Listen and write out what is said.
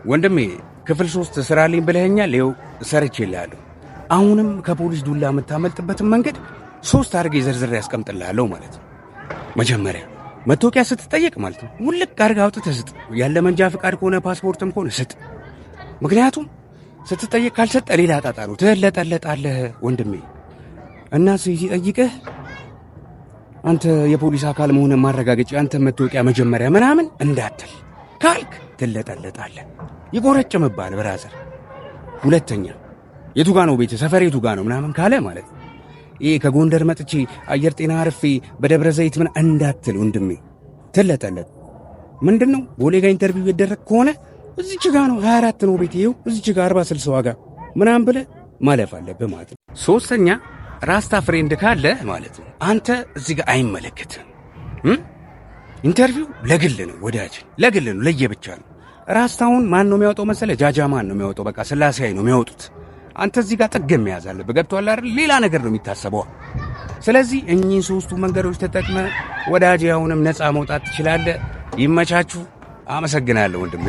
ወንድሜ ክፍል 3 ስራ ላይ ብለኸኛል። ይኸው ሰርቼልሃለሁ። አሁንም ከፖሊስ ዱላ የምታመልጥበትን መንገድ 3 አድርጌ ዘርዝሬ ያስቀምጥልሃለሁ ማለት ነው። መጀመሪያ መታወቂያ ስትጠየቅ ማለት ነው ውልቅ አድርገህ አውጥተህ ስጥ። ያለ መንጃ ፍቃድ ከሆነ ፓስፖርትም ከሆነ ስጥ። ምክንያቱም ስትጠየቅ ካልሰጠ ሌላ ጣጣ ነው፣ ትለጠለጣለህ ወንድሜ። እና ሲጠይቅህ አንተ የፖሊስ አካል መሆንህን ማረጋገጫ አንተ መታወቂያ መጀመሪያ ምናምን እንዳትል ካልክ ትለጠለጣለህ፣ ይቆረጭምብሃል ብራዘር። ሁለተኛ የቱ ጋ ነው ቤት ሰፈር የቱ ጋ ነው ምናምን ካለ ማለት ነው ይሄ ከጎንደር መጥቼ አየር ጤና አርፌ በደብረ ዘይት ምን እንዳትል ወንድሜ፣ ትለጠለጥ። ምንድነው ቦሌ ጋር ኢንተርቪው ይደረግ ከሆነ እዚች ጋ ነው 24 ነው ቤት፣ ይኸው እዚች ጋ 40-60 ዋጋ ምናምን ብለህ ማለፍ አለብህ ማለት ነው። ሶስተኛ ራስታ ፍሬንድ ካለ ማለት ነው አንተ እዚህ ጋር አይመለከትም። ኢንተርቪው ለግል ነው ወዳጅ፣ ለግል ነው፣ ለየብቻ ነው። ራስታውን ማን ነው የሚያወጣው መሰለህ? ጃጃ ማን ነው የሚያወጣው? በቃ ስላሴ ነው የሚያወጡት። አንተ እዚህ ጋር ጥግ መያዝ አለብህ። ገብቶሃል አይደል? ሌላ ነገር ነው የሚታሰበው። ስለዚህ እኚህን 3ቱ መንገዶች ተጠቅመህ ወዳጅ አሁንም ነፃ መውጣት ትችላለህ። ይመቻችሁ። አመሰግናለሁ ወንድሜ።